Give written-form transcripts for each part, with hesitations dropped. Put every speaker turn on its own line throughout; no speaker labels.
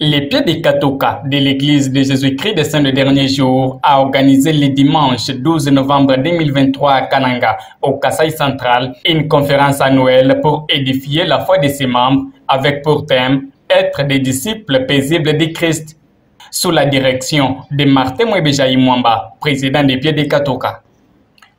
Les Pieds des Katoka de l'Église de Jésus-Christ des Saints de Dernier Jour a organisé le dimanche 12 novembre 2023 à Kananga, au Kasaï central, une conférence annuelle pour édifier la foi de ses membres avec pour thème « Être des disciples paisibles de Christ » sous la direction de Martin Mwebejaï Mwamba, président des Pieds des Katoka.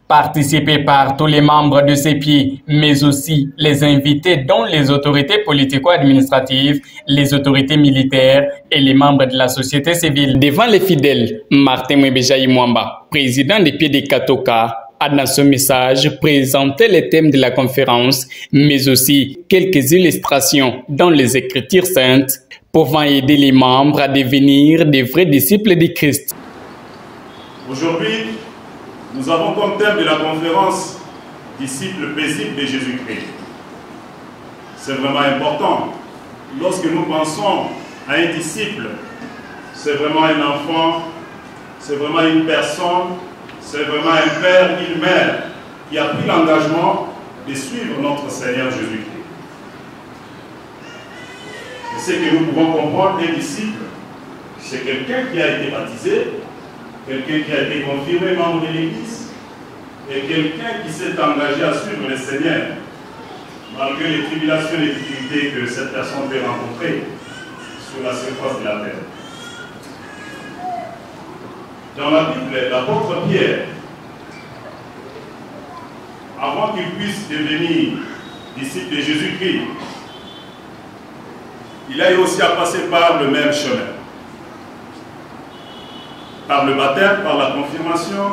Participé par tous les membres de ces pieds, mais aussi les invités dont les autorités politico-administratives, les autorités militaires et les membres de la société civile. Devant les fidèles, Martin Mwebejaï Mwamba, président des Pieds des Katoka, a dans ce message présenté les thèmes de la conférence, mais aussi quelques illustrations dans les Écritures saintes, pouvant aider les membres à devenir des vrais disciples de Christ.
Aujourd'hui, nous avons comme thème de la conférence « Disciples paisibles de Jésus-Christ ». C'est vraiment important. Lorsque nous pensons à un disciple, c'est vraiment un enfant, c'est vraiment une personne, c'est vraiment un père, une mère qui a pris l'engagement de suivre notre Seigneur Jésus-Christ. Et ce que nous pouvons comprendre, un disciple, c'est quelqu'un qui a été baptisé, quelqu'un qui a été confirmé membre de l'Église et quelqu'un qui s'est engagé à suivre le Seigneur malgré les tribulations et les difficultés que cette personne peut rencontrer sur la surface de la terre. Dans la Bible, l'apôtre Pierre, avant qu'il puisse devenir disciple de Jésus-Christ, il a eu aussi à passer par le même chemin. Par le baptême, par la confirmation,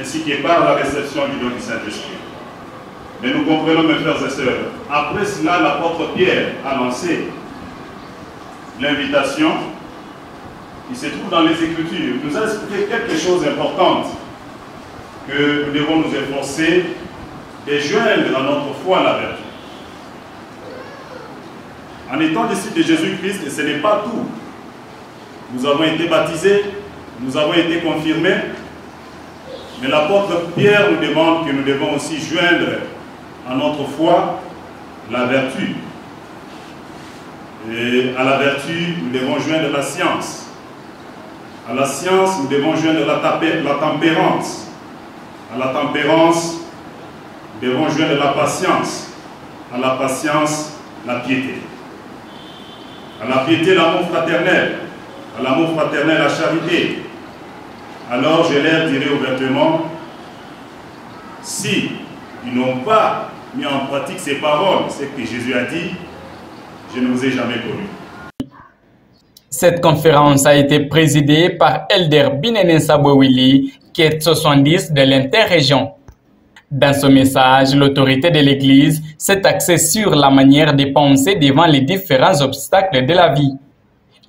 ainsi que par la réception du don du Saint-Esprit. Mais nous comprenons, mes frères et sœurs, après cela, l'apôtre Pierre a lancé l'invitation qui se trouve dans les Écritures. Il nous a expliqué quelque chose d'important, que nous devons nous efforcer de joindre à notre foi la vertu. En étant disciples de Jésus-Christ, et ce n'est pas tout. Nous avons été baptisés, nous avons été confirmés, mais l'apôtre Pierre nous demande que nous devons aussi joindre à notre foi la vertu. Et à la vertu, nous devons joindre la science. À la science, nous devons joindre la tempérance. À la tempérance, nous devons joindre la patience. À la patience, la piété. À la piété, l'amour fraternel. À l'amour fraternel, la charité. Alors je leur dirai ouvertement, si ils n'ont pas mis en pratique ces paroles, c'est que Jésus a dit, je ne vous ai jamais connu.
Cette conférence a été présidée par Elder Binene Sabouili, qui est 70 de l'interrégion. Dans ce message, l'autorité de l'Église s'est axée sur la manière de penser devant les différents obstacles de la vie.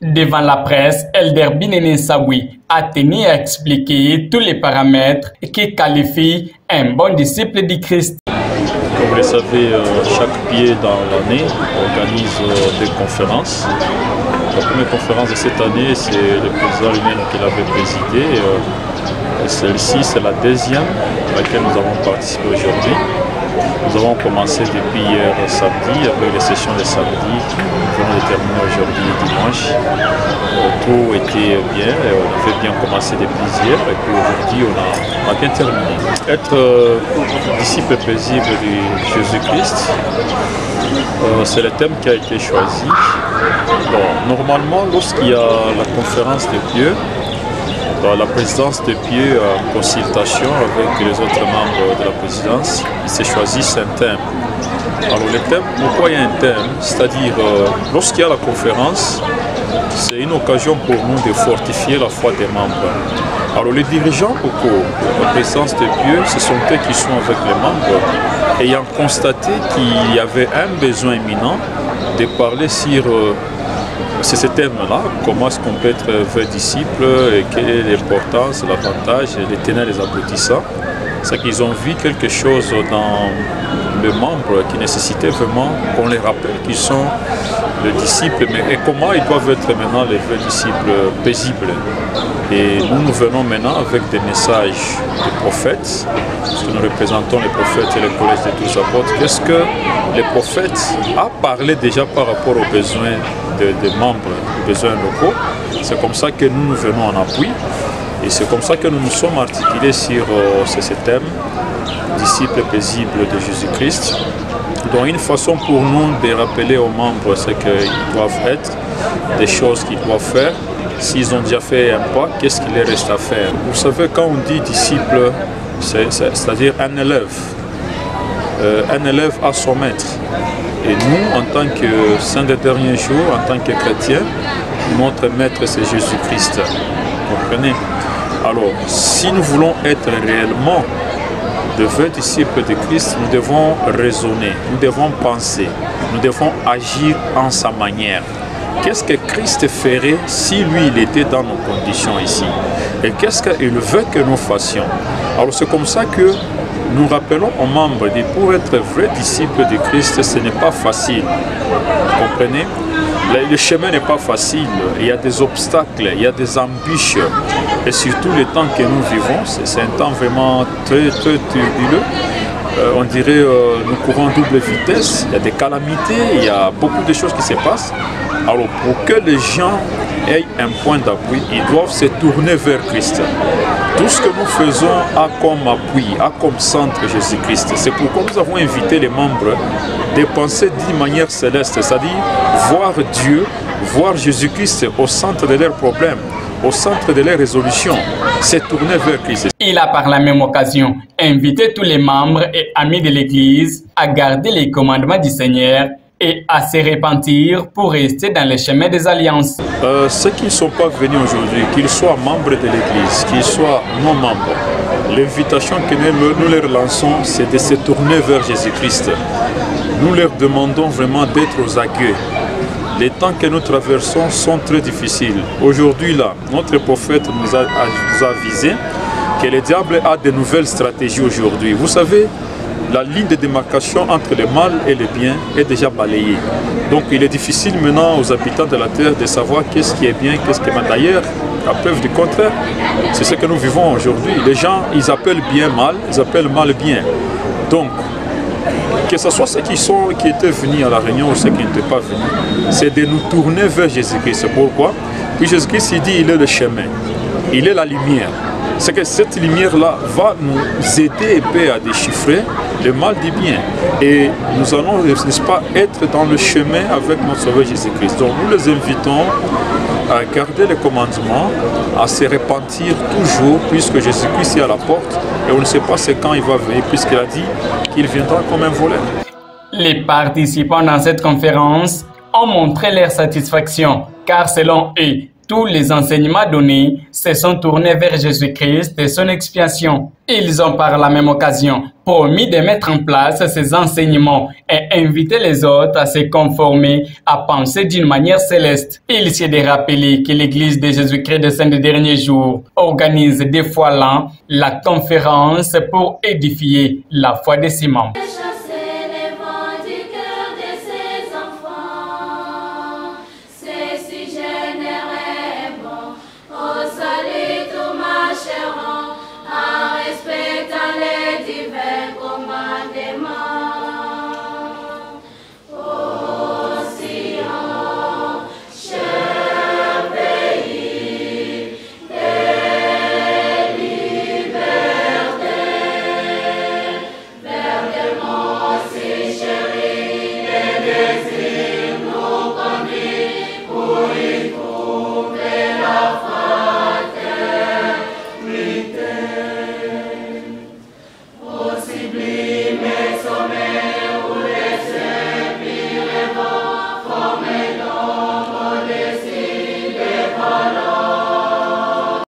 Devant la presse, Elder Binene Saboui a tenu à expliquer tous les paramètres qui qualifient un bon disciple du Christ.
Comme vous le savez, chaque pied dans l'année organise des conférences. La première conférence de cette année, c'est le président lui-même qui l'avait présidée. Et celle-ci, c'est la deuxième à laquelle nous avons participé aujourd'hui. Nous avons commencé depuis hier samedi avec les sessions de samedi. Nous avons terminé aujourd'hui dimanche. Tout était bien, on avait bien commencé depuis hier et puis aujourd'hui on a bien terminé. Être disciple paisible de Jésus-Christ, c'est le thème qui a été choisi. Bon, normalement, lorsqu'il y a la conférence des pieux, dans la présidence des pieux, en consultation avec les autres membres de la présidence, ils se choisissent un thème. Alors le thème, pourquoi il y a un thème? C'est-à-dire, lorsqu'il y a la conférence, c'est une occasion pour nous de fortifier la foi des membres. Alors les dirigeants, pour la présidence des pieux, ce sont eux qui sont avec les membres, ayant constaté qu'il y avait un besoin imminent de parler sur c'est ce thème-là, comment est-ce qu'on peut être vrai disciple et quelle est l'importance, l'avantage, les tenants, les aboutissants. C'est qu'ils ont vu quelque chose dans le membre qui nécessitait vraiment qu'on les rappelle qu'ils sont les disciples, mais et comment ils doivent être maintenant les vrais disciples paisibles. Et nous venons maintenant avec des messages des prophètes, parce que nous représentons les prophètes et les collèges des 12 apôtres. Qu'est-ce que les prophètes ont parlé déjà par rapport aux besoins des membres, aux besoins locaux? C'est comme ça que nous venons en appui. Et c'est comme ça que nous nous sommes articulés sur ce thème, disciples paisibles de Jésus-Christ. Donc une façon pour nous de rappeler aux membres ce qu'ils doivent être, des choses qu'ils doivent faire. S'ils ont déjà fait un pas, qu'est-ce qu'il leur reste à faire? Vous savez, quand on dit disciple, c'est-à-dire un élève a son maître. Et nous, en tant que saints des derniers jours, en tant que chrétiens, notre maître c'est Jésus-Christ. Vous comprenez? Alors, si nous voulons être réellement de vrais disciples de Christ, nous devons raisonner, nous devons penser, nous devons agir en sa manière. Qu'est-ce que Christ ferait si lui, il était dans nos conditions ici? Et qu'est-ce qu'il veut que nous fassions? Alors c'est comme ça que nous rappelons aux membres que pour être vrai disciple de Christ, ce n'est pas facile. Vous comprenez? Le chemin n'est pas facile, il y a des obstacles, il y a des embûches. Et surtout le temps que nous vivons, c'est un temps vraiment très turbulent. On dirait nous courons double vitesse, il y a des calamités, il y a beaucoup de choses qui se passent. Alors pour que les gens aient un point d'appui, ils doivent se tourner vers Christ. Tout ce que nous faisons a comme appui, a comme centre Jésus-Christ. C'est pourquoi nous avons invité les membres de penser d'une manière céleste, c'est-à-dire voir Dieu, voir Jésus-Christ au centre de leurs problèmes, au centre de leurs résolutions, se tourner vers Christ.
Il a par la même occasion invité tous les membres et amis de l'Église à garder les commandements du Seigneur et à se repentir pour rester dans le chemin des alliances.
Ceux qui ne sont pas venus aujourd'hui, qu'ils soient membres de l'Église, qu'ils soient non membres, l'invitation que nous leur lançons, c'est de se tourner vers Jésus-Christ. Nous leur demandons vraiment d'être aux aguets. Les temps que nous traversons sont très difficiles. Aujourd'hui, là, notre prophète nous a avisé que le diable a de nouvelles stratégies aujourd'hui. Vous savez, la ligne de démarcation entre le mal et le bien est déjà balayée. Donc il est difficile maintenant aux habitants de la terre de savoir qu'est-ce qui est bien, qu'est-ce qui est mal. D'ailleurs, la preuve du contraire, c'est ce que nous vivons aujourd'hui. Les gens, ils appellent bien mal, ils appellent mal bien. Donc, que ce soit ceux qui étaient venus à la réunion ou ceux qui n'étaient pas venus, c'est de nous tourner vers Jésus-Christ. Pourquoi? Puis Jésus-Christ, il dit, il est le chemin, il est la lumière. C'est que cette lumière-là va nous aider à déchiffrer le mal du bien. Et nous allons, n'est-ce pas, être dans le chemin avec notre Sauveur Jésus-Christ. Donc nous les invitons à garder les commandements, à se repentir toujours, puisque Jésus-Christ est à la porte. Et on ne sait pas c'est quand il va venir, puisqu'il a dit qu'il viendra comme un voleur.
Les participants dans cette conférence ont montré leur satisfaction, car selon eux, tous les enseignements donnés se sont tournés vers Jésus-Christ et son expiation. Ils ont par la même occasion promis de mettre en place ces enseignements et inviter les autres à se conformer, à penser d'une manière céleste. Il s'est de rappeler que l'Église de Jésus-Christ des Saints des Derniers Jours organise 2 fois l'an la conférence pour édifier la foi de ses membres.